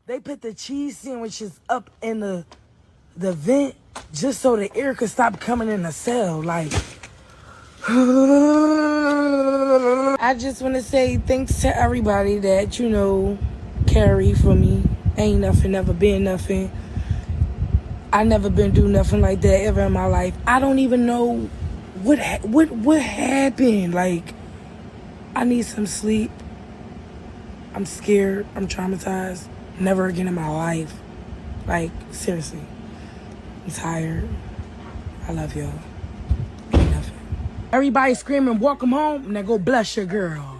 They put the cheese sandwiches up in the vent just so the air could stop coming in the cell. Like, I just want to say thanks to everybody that, carry for me. Ain't nothing, never been nothing. I never been through nothing like that ever in my life. I don't even know what happened. Like, I need some sleep. I'm scared. I'm traumatized. Never again in my life. Like, seriously. I'm tired. I love y'all. Ain't nothing. Everybody screaming, welcome home. Now go bless your girl.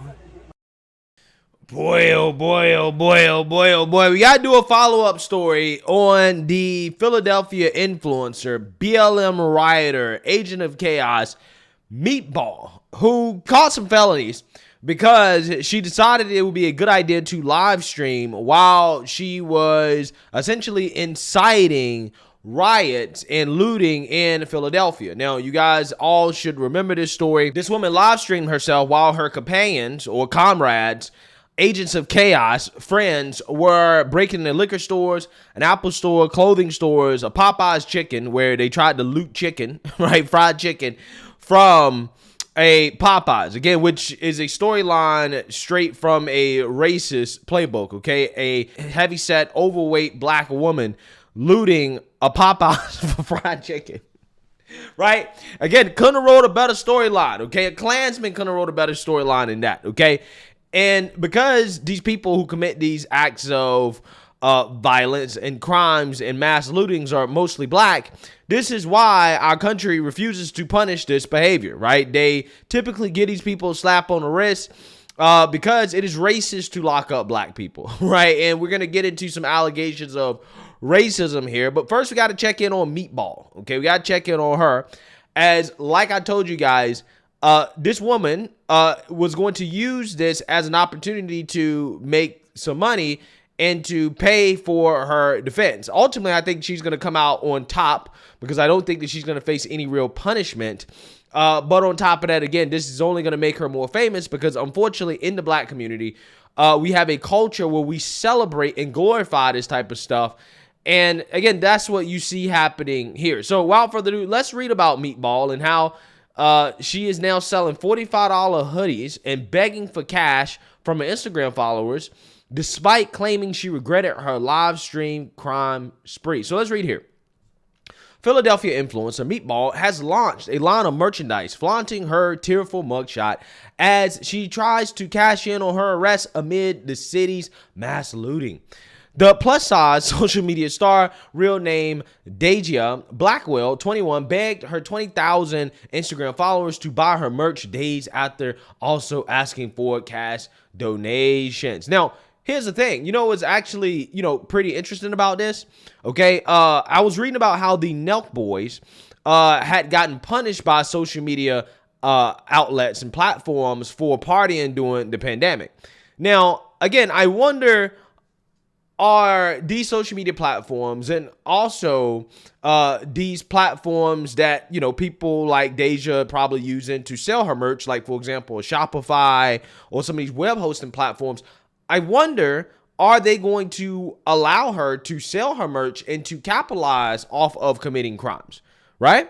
Boy, oh boy, oh boy, oh boy, oh boy. We got to do a follow-up story on the Philadelphia influencer, BLM Rioter, Agent of Chaos, Meatball, who caught some felonies because she decided it would be a good idea to live stream while she was essentially inciting riots and looting in Philadelphia. Now, you guys all should remember this story. This woman live streamed herself while her companions or comrades, agents of chaos, friends, were breaking into liquor stores, an Apple store, clothing stores, a Popeye's chicken where they tried to loot chicken, right? Fried chicken from a Popeyes, again, which is a storyline straight from a racist playbook, okay? A heavyset, overweight black woman looting a Popeyes for fried chicken, right? Again, couldn't have wrote a better storyline, okay? A Klansman couldn't have wrote a better storyline than that, okay? And because these people who commit these acts of violence and crimes and mass lootings are mostly black, this is why our country refuses to punish this behavior, right? They typically get these people a slap on the wrist because it is racist to lock up black people, right? And we're going to get into some allegations of racism here. But first, we got to check in on Meatball, okay? We got to check in on her as, like I told you guys, this woman was going to use this as an opportunity to make some money and to pay for her defense. Ultimately, I think she's going to come out on top because I don't think that she's going to face any real punishment. But on top of that, again, this is only going to make her more famous because unfortunately in the black community, we have a culture where we celebrate and glorify this type of stuff. And again, that's what you see happening here. So without further ado, let's read about Meatball and how she is now selling $45 hoodies and begging for cash from her Instagram followers, despite claiming she regretted her live stream crime spree. So let's read here. Philadelphia influencer Meatball has launched a line of merchandise flaunting her tearful mugshot as she tries to cash in on her arrest amid the city's mass looting. The plus-size social media star, real name Dayjia Blackwell, 21, begged her 20,000 Instagram followers to buy her merch days after also asking for cash donations. Now, here's the thing. You know what's actually, pretty interesting about this? Okay, I was reading about how the Nelk Boys had gotten punished by social media outlets and platforms for partying during the pandemic. Now, again, I wonder, are these social media platforms and also these platforms that, people like Dayjia probably using to sell her merch, like, for example, Shopify or some of these web hosting platforms, I wonder, are they going to allow her to sell her merch and to capitalize off of committing crimes, right?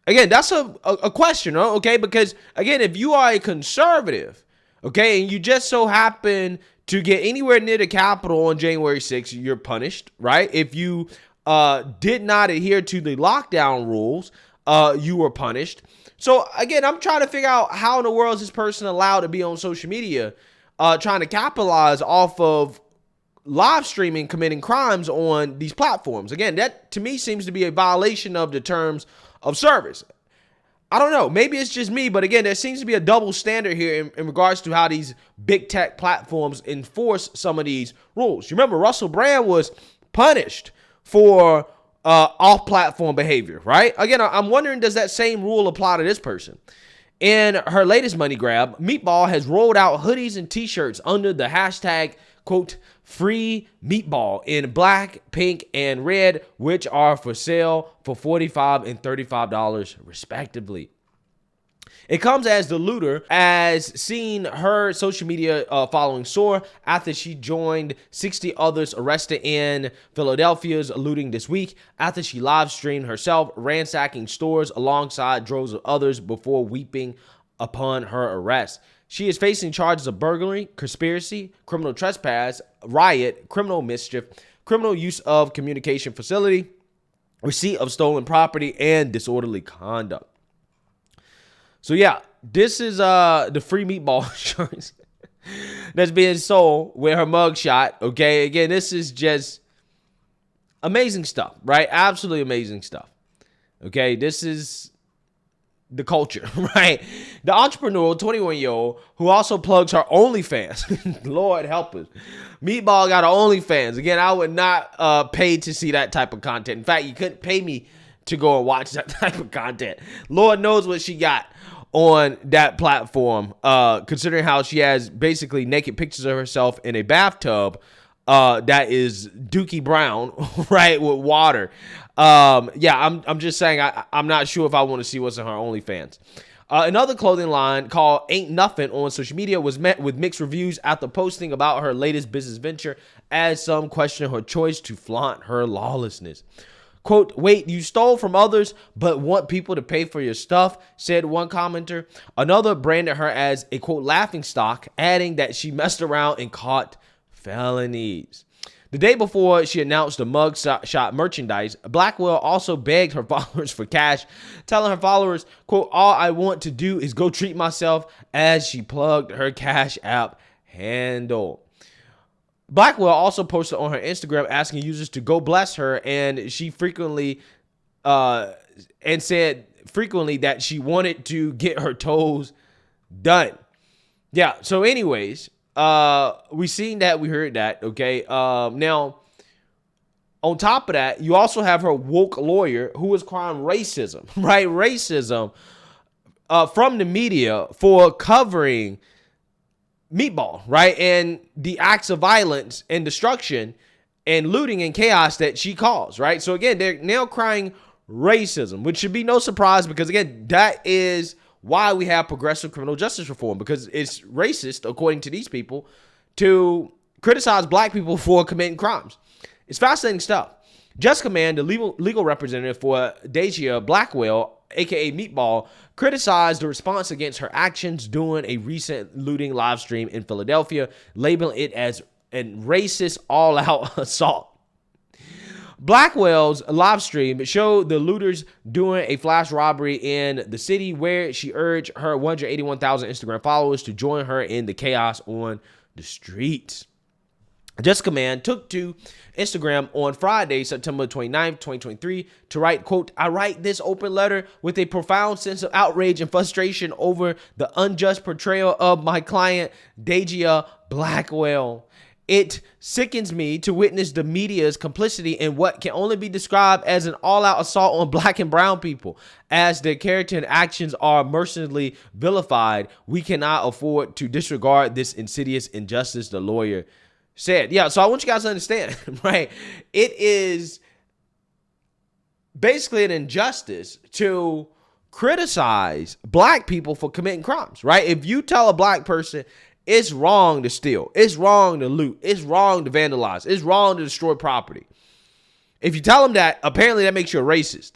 Again, that's a question, okay? Because, again, if you are a conservative, okay, and you just so happen to get anywhere near the Capitol on January 6th, you're punished, right? If you did not adhere to the lockdown rules, you were punished. So, again, I'm trying to figure out how in the world is this person allowed to be on social media trying to capitalize off of live streaming, committing crimes on these platforms. Again, that to me seems to be a violation of the terms of service. I don't know. Maybe it's just me, but again, there seems to be a double standard here in regards to how these big tech platforms enforce some of these rules. You remember Russell Brand was punished for off-platform behavior, right? Again, I'm wondering, does that same rule apply to this person? In her latest money grab, Meatball has rolled out hoodies and t-shirts under the hashtag, quote, free Meatball in black, pink, and red, which are for sale for $45 and $35 respectively. It comes as the looter has seen her social media following soar after she joined 60 others arrested in Philadelphia's looting this week after she live streamed herself ransacking stores alongside droves of others before weeping upon her arrest. She is facing charges of burglary, conspiracy, criminal trespass, riot, criminal mischief, criminal use of communication facility, receipt of stolen property, and disorderly conduct. So yeah, this is the free meatball insurance that's being sold with her mugshot. Okay, again, this is just amazing stuff, right? Absolutely amazing stuff. Okay, this is the culture, right? The entrepreneurial 21-year-old who also plugs her OnlyFans. Lord help us. Meatball got an OnlyFans. Again, I would not pay to see that type of content. In fact, you couldn't pay me to go and watch that type of content. Lord knows what she got on that platform, considering how she has basically naked pictures of herself in a bathtub that is dookie brown, right, with water. Yeah, I'm just saying I'm not sure if I want to see what's in her OnlyFans. Another clothing line called Ain't Nothing on social media was met with mixed reviews after posting about her latest business venture, as some question her choice to flaunt her lawlessness. Quote, wait, you stole from others but want people to pay for your stuff, said one commenter. Another branded her as a, quote, laughing stock, adding that she messed around and caught felonies. The day before she announced the mugshot merchandise, Blackwell also begged her followers for cash, telling her followers, quote, all I want to do is go treat myself, as she plugged her Cash App handle. Blackwell also posted on her Instagram asking users to go bless her, and she frequently said that she wanted to get her toes done. Yeah, so anyways, we seen that, we heard that, okay? Now, on top of that, you also have her woke lawyer who is crying racism, right? Racism from the media for covering Meatball, right? And the acts of violence and destruction and looting and chaos that she caused, right? So again, they're now crying racism, which should be no surprise because again, that is why we have progressive criminal justice reform, because it's racist, according to these people, to criticize black people for committing crimes. It's fascinating stuff. Jessica Mann, the legal representative for Dayjia Blackwell, aka Meatball, criticized the response against her actions during a recent looting live stream in Philadelphia, labeling it as a racist all-out assault. Blackwell's live stream showed the looters doing a flash robbery in the city, where she urged her 181,000 Instagram followers to join her in the chaos on the streets. Jessica Mann took to Instagram on Friday, September 29th, 2023, to write, quote, I write this open letter with a profound sense of outrage and frustration over the unjust portrayal of my client, Dayjia Blackwell. It sickens me to witness the media's complicity in what can only be described as an all-out assault on black and brown people. As their character and actions are mercilessly vilified, we cannot afford to disregard this insidious injustice, the lawyer said. Yeah, so I want you guys to understand, right? It is basically an injustice to criticize black people for committing crimes, right? If you tell a black person it's wrong to steal, it's wrong to loot, it's wrong to vandalize, it's wrong to destroy property, if you tell them that, apparently that makes you a racist.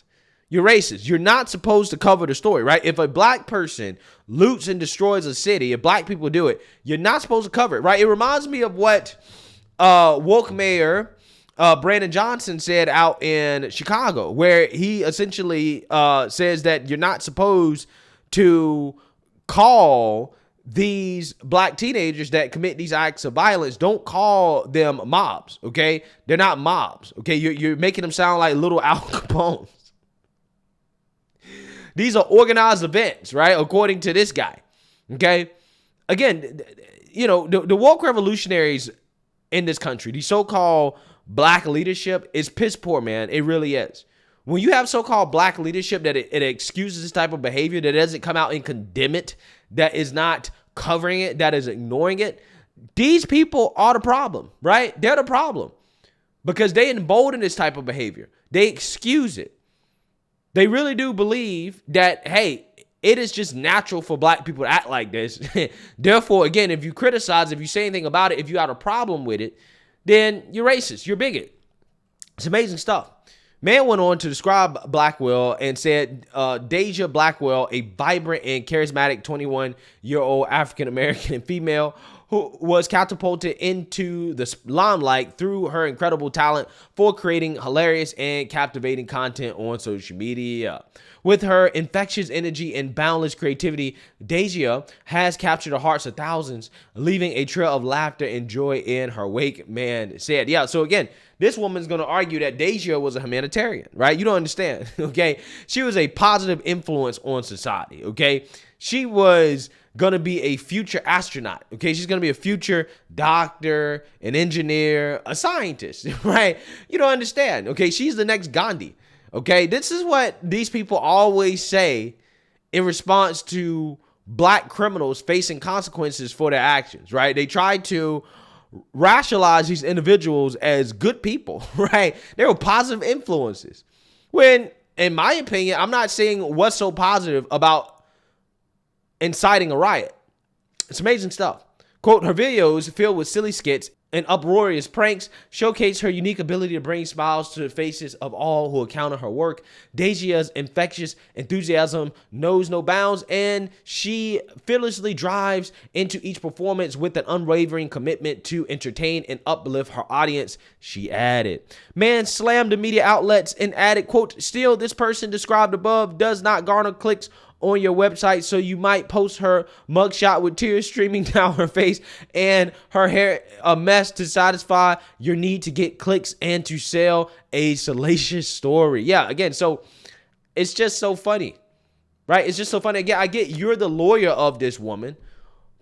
You're racist. You're not supposed to cover the story, right? If a black person loots and destroys a city, if black people do it, you're not supposed to cover it, right? It reminds me of what woke mayor Brandon Johnson said out in Chicago, where he essentially says that you're not supposed to call these black teenagers that commit these acts of violence, don't call them mobs, okay? They're not mobs, okay? You're making them sound like little Al Capones. These are organized events, right? According to this guy, okay? Again, you know, the woke revolutionaries in this country, the so-called black leadership is piss poor, man. It really is. When you have so-called black leadership that it excuses this type of behavior, that doesn't come out and condemn it, that is not covering it, that is ignoring it, these people are the problem, right? They're the problem because they embolden this type of behavior. They excuse it. They really do believe that, hey, it is just natural for black people to act like this. Therefore, again, if you criticize, if you say anything about it, if you have a problem with it, then you're racist, you're bigot. It's amazing stuff. Mann went on to describe Blackwell and said, Dayjia Blackwell, a vibrant and charismatic 21-year-old African-American female who was catapulted into the limelight through her incredible talent for creating hilarious and captivating content on social media. With her infectious energy and boundless creativity, Dayjia has captured the hearts of thousands, leaving a trail of laughter and joy in her wake, Mann said. Yeah, so again, this woman's going to argue that Dayjia was a humanitarian, right? You don't understand, okay? She was a positive influence on society, okay? She was going to be a future astronaut, okay? She's going to be a future doctor, an engineer, a scientist, right? You don't understand, okay? She's the next Gandhi, okay? This is what these people always say in response to black criminals facing consequences for their actions, right? They try to rationalize these individuals as good people, right? They were positive influences. When, in my opinion, I'm not saying what's so positive about inciting a riot. It's amazing stuff. Quote, her videos filled with silly skits and uproarious pranks showcase her unique ability to bring smiles to the faces of all who encounter her work. Dayjia's infectious enthusiasm knows no bounds, and she fearlessly drives into each performance with an unwavering commitment to entertain and uplift her audience, she added. Mann slammed the media outlets and added, quote, still, this person described above does not garner clicks on your website, so you might post her mugshot with tears streaming down her face and her hair a mess to satisfy your need to get clicks and to sell a salacious story. Yeah, again, so it's just so funny, right? It's just so funny. Again, I get you're the lawyer of this woman,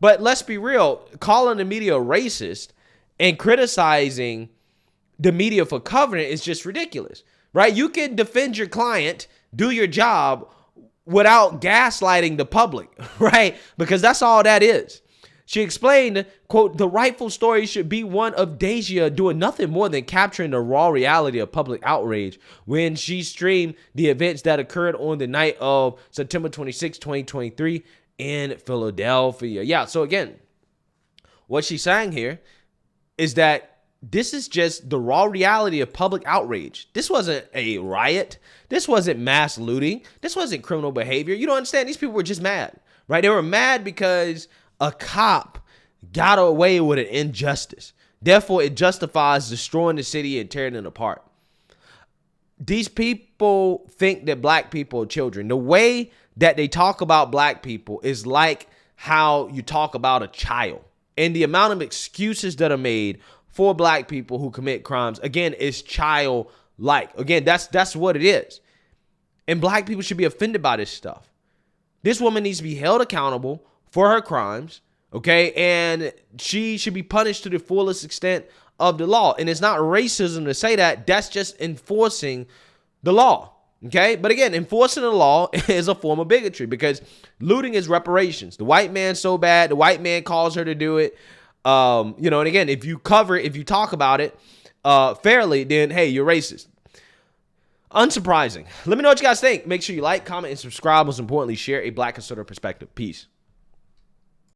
but let's be real, calling the media racist and criticizing the media for covering it is just ridiculous, right? You can defend your client, do your job without gaslighting the public, right? Because that's all that is. She explained, quote, the rightful story should be one of Dayjia doing nothing more than capturing the raw reality of public outrage when she streamed the events that occurred on the night of September 26, 2023 in Philadelphia. Yeah, so again, what she's saying here is that this is just the raw reality of public outrage. This wasn't a riot. This wasn't mass looting. This wasn't criminal behavior. You don't understand. These people were just mad, right? They were mad because a cop got away with an injustice. Therefore, it justifies destroying the city and tearing it apart. These people think that black people are children. The way that they talk about black people is like how you talk about a child. And the amount of excuses that are made for black people who commit crimes, again, is childlike. Again, that's what it is. And black people should be offended by this stuff. This woman needs to be held accountable for her crimes, okay? And she should be punished to the fullest extent of the law. And it's not racism to say that. That's just enforcing the law, okay? But again, enforcing the law is a form of bigotry because looting is reparations. The white man's so bad. The white man calls her to do it. And again, if you cover it, if you talk about it fairly, then hey, you're racist. Unsurprising. Let me know what you guys think. Make sure you like, comment, and subscribe. Most importantly, share a black conservative perspective. Peace.